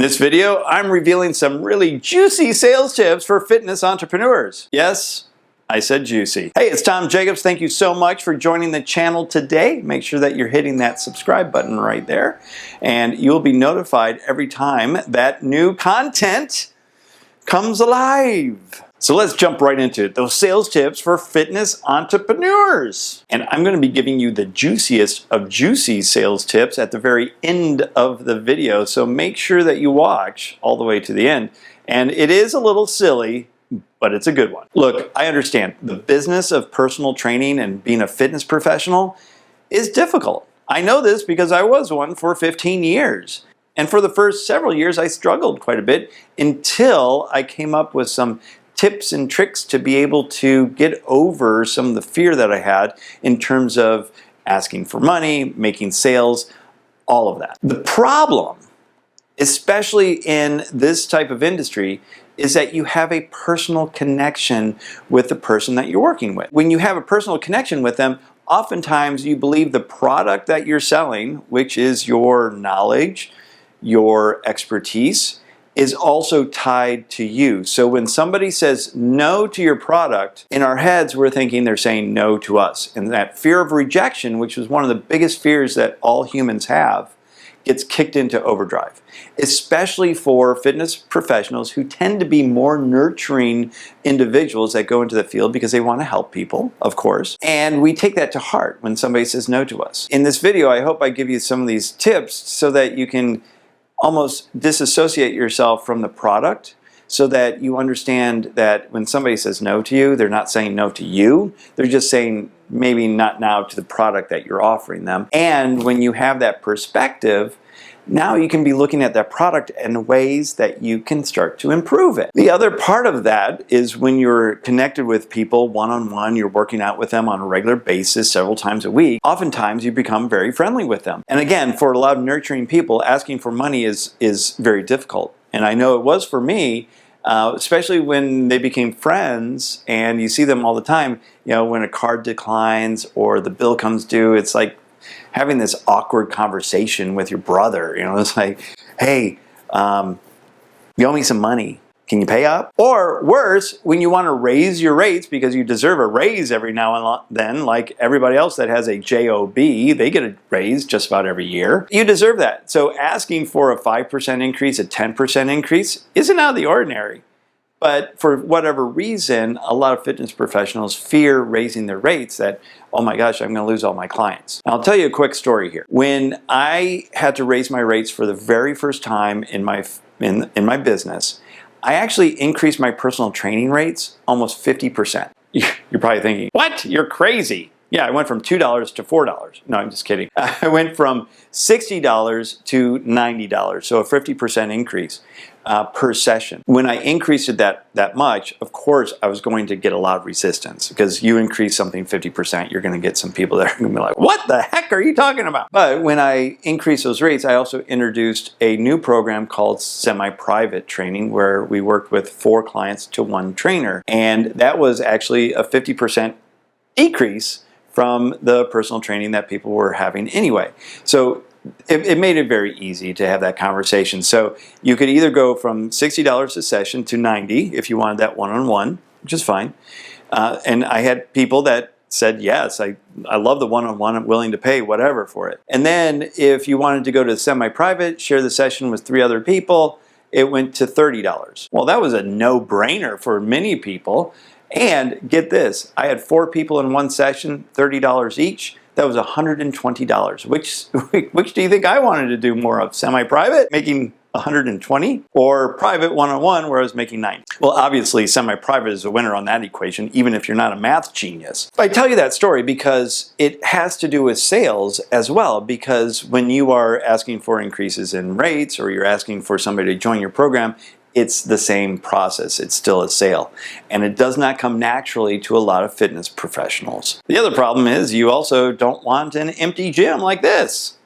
In this video, I'm revealing some really juicy sales tips for fitness entrepreneurs. Yes, I said juicy. Hey, it's Tom Jackobs. Thank you so much for joining the channel today. Make sure that you're hitting that subscribe button right there, and you'll be notified every time that new content comes alive. So let's jump right into it. Those sales tips for fitness entrepreneurs. And I'm going to be giving you the juiciest of juicy sales tips at the very end of the video. So make sure that you watch all the way to the end. And it is a little silly, but it's a good one. Look, I understand the business of personal training and being a fitness professional is difficult. I know this because I was one for 15 years. And for the first several years, I struggled quite a bit until I came up with some tips and tricks to be able to get over some of the fear that I had in terms of asking for money, making sales, all of that. The problem, especially in this type of industry, is that you have a personal connection with the person that you're working with. When you have a personal connection with them, oftentimes you believe the product that you're selling, which is your knowledge, your expertise, is also tied to you. So when somebody says no to your product, in our heads we're thinking they're saying no to us. And that fear of rejection, which is one of the biggest fears that all humans have, gets kicked into overdrive. Especially for fitness professionals who tend to be more nurturing individuals that go into the field because they want to help people, of course. And we take that to heart when somebody says no to us. In this video, I hope I give you some of these tips so that you can almost disassociate yourself from the product, so that you understand that when somebody says no to you, they're not saying no to you, they're just saying maybe not now to the product that you're offering them. And when you have that perspective, now you can be looking at that product in ways that you can start to improve it. The other part of that is when you're connected with people one-on-one, you're working out with them on a regular basis several times a week, oftentimes you become very friendly with them. And again, for a lot of nurturing people, asking for money is very difficult. And I know it was for me, especially when they became friends and you see them all the time. You know, when a card declines or the bill comes due, it's like having this awkward conversation with your brother. You know, it's like, hey, you owe me some money. Can you pay up? Or worse, when you want to raise your rates because you deserve a raise every now and then, like everybody else that has a job, they get a raise just about every year. You deserve that. So asking for a 5% increase, a 10% increase isn't out of the ordinary. But for whatever reason, a lot of fitness professionals fear raising their rates, that, oh my gosh, I'm going to lose all my clients. Now, I'll tell you a quick story here. When I had to raise my rates for the very first time in my business, I actually increased my personal training rates almost 50%. You're probably thinking, what? You're crazy. Yeah, I went from $2 to $4. No, I'm just kidding. I went from $60 to $90, so a 50% increase per session. When I increased it that much, of course, I was going to get a lot of resistance, because you increase something 50%, you're going to get some people that are going to be like, what the heck are you talking about? But when I increased those rates, I also introduced a new program called semi-private training, where we worked with 4 clients to 1 trainer. And that was actually a 50% decrease from the personal training that people were having anyway. So it made it very easy to have that conversation. So you could either go from $60 a session to $90 if you wanted that one-on-one, which is fine. And I had people that said, yes, I love the one-on-one, I'm willing to pay whatever for it. And then if you wanted to go to semi-private, share the session with 3 other people, it went to $30. Well, that was a no-brainer for many people. And get this, I had 4 people in one session, $30 each. That was $120. Which do you think I wanted to do more of? Semi-private, making $120, or private one-on-one, where I was making $90? Well, obviously, semi-private is a winner on that equation, even if you're not a math genius. I tell you that story because it has to do with sales as well, because when you are asking for increases in rates, or you're asking for somebody to join your program, it's the same process. It's still a sale. And it does not come naturally to a lot of fitness professionals. The other problem is you also don't want an empty gym like this.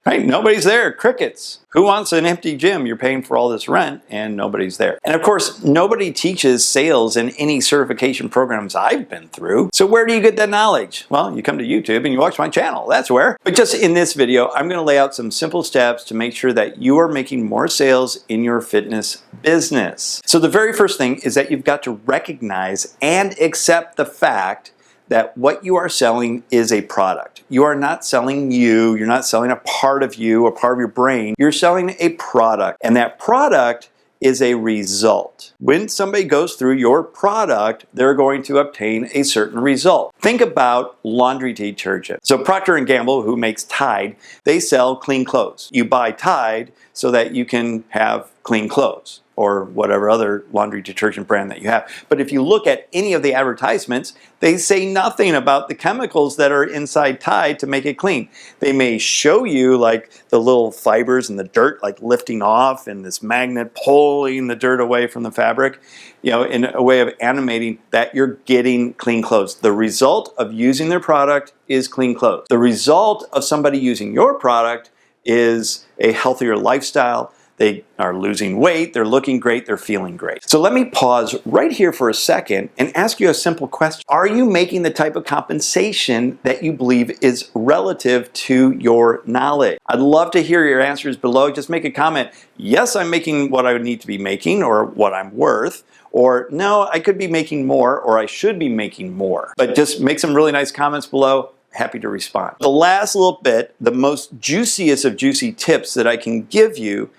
Right? Nobody's there. Crickets. Who wants an empty gym? You're paying for all this rent and nobody's there. And of course, nobody teaches sales in any certification programs I've been through. So where do you get that knowledge? Well, you come to YouTube and you watch my channel. That's where. But just in this video, I'm going to lay out some simple steps to make sure that you are making more sales in your fitness business. So the very first thing is that you've got to recognize and accept the fact that what you are selling is a product. You are not selling you, you're not selling a part of you, a part of your brain. You're selling a product, and that product is a result. When somebody goes through your product, they're going to obtain a certain result. Think about laundry detergent. So Procter & Gamble, who makes Tide, they sell clean clothes. You buy Tide so that you can have clean clothes, or whatever other laundry detergent brand that you have. But if you look at any of the advertisements, they say nothing about the chemicals that are inside Tide to make it clean. They may show you like the little fibers and the dirt like lifting off and this magnet pulling the dirt away from the fabric, you know, in a way of animating that you're getting clean clothes. The result of using their product is clean clothes. The result of somebody using your product is a healthier lifestyle. They are losing weight, they're looking great, they're feeling great. So let me pause right here for a second and ask you a simple question. Are you making the type of compensation that you believe is relative to your knowledge? I'd love to hear your answers below. Just make a comment. Yes, I'm making what I would need to be making or what I'm worth. Or no, I could be making more, or I should be making more. But just make some really nice comments below. Happy to respond. The last little bit, the most juiciest of juicy tips that I can give you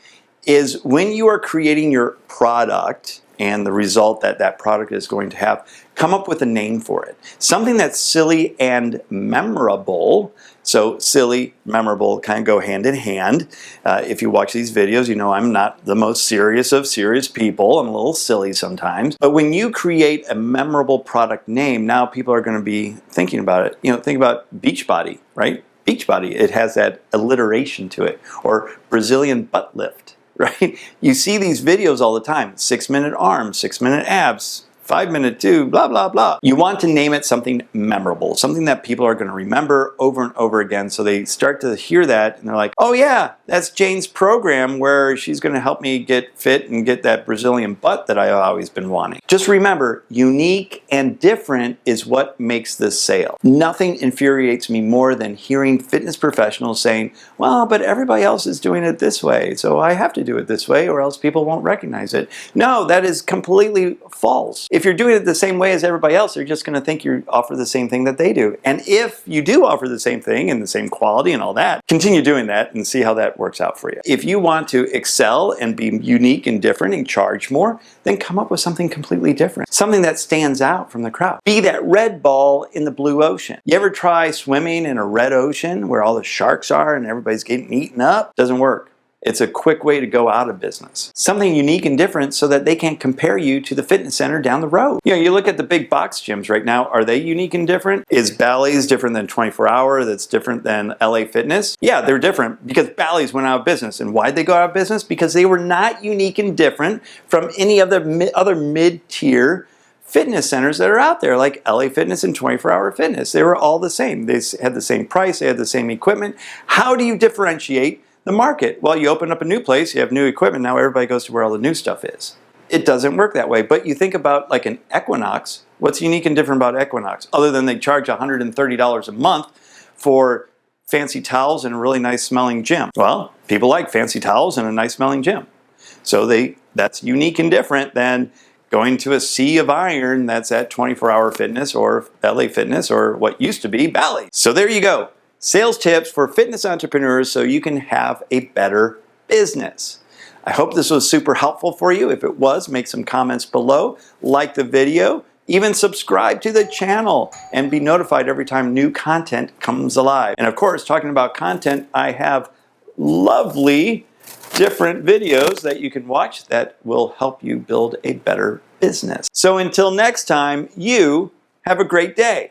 is when you are creating your product and the result that that product is going to have, come up with a name for it. Something that's silly and memorable. So silly, memorable kind of go hand in hand. If you watch these videos, you know I'm not the most serious of serious people. I'm a little silly sometimes. But when you create a memorable product name, now people are going to be thinking about it. You know, think about Beachbody, right? Beachbody, it has that alliteration to it. Or Brazilian butt lift. Right? You see these videos all the time. 6-minute arms, 6-minute abs, 5-minute do, blah, blah, blah. You want to name it something memorable, something that people are going to remember over and over again. So they start to hear that and they're like, oh yeah, that's Jane's program where she's going to help me get fit and get that Brazilian butt that I've always been wanting. Just remember, unique and different is what makes this sale. Nothing infuriates me more than hearing fitness professionals saying, well, but everybody else is doing it this way, so I have to do it this way or else people won't recognize it. No, that is completely false. If you're doing it the same way as everybody else, they're just going to think you offer the same thing that they do. And if you do offer the same thing and the same quality and all that, continue doing that and see how that works out for you. If you want to excel and be unique and different and charge more, then come up with something completely different. Something that stands out from the crowd. Be that red ball in the blue ocean. You ever try swimming in a red ocean where all the sharks are and everybody's getting eaten up? Doesn't work. It's a quick way to go out of business. Something unique and different so that they can't compare you to the fitness center down the road. You know, you look at the big box gyms right now, are they unique and different? Is Bally's different than 24 Hour? That's different than LA Fitness? Yeah, they're different because Bally's went out of business. And why'd they go out of business? Because they were not unique and different from any of the other mid-tier fitness centers that are out there, like LA Fitness and 24 Hour Fitness. They were all the same. They had the same price, they had the same equipment. How do you differentiate the market? Well, you open up a new place, you have new equipment, now everybody goes to where all the new stuff is. It doesn't work that way. But you think about like an Equinox, what's unique and different about Equinox? Other than they charge $130 a month for fancy towels and a really nice smelling gym. Well, people like fancy towels and a nice smelling gym. So that's unique and different than going to a sea of iron that's at 24 Hour Fitness or LA Fitness or what used to be Bally. So there you go. Sales tips for fitness entrepreneurs so you can have a better business. I hope this was super helpful for you. If it was, make some comments below, like the video, even subscribe to the channel and be notified every time new content comes alive. And of course, talking about content, I have lovely different videos that you can watch that will help you build a better business. So until next time, you have a great day.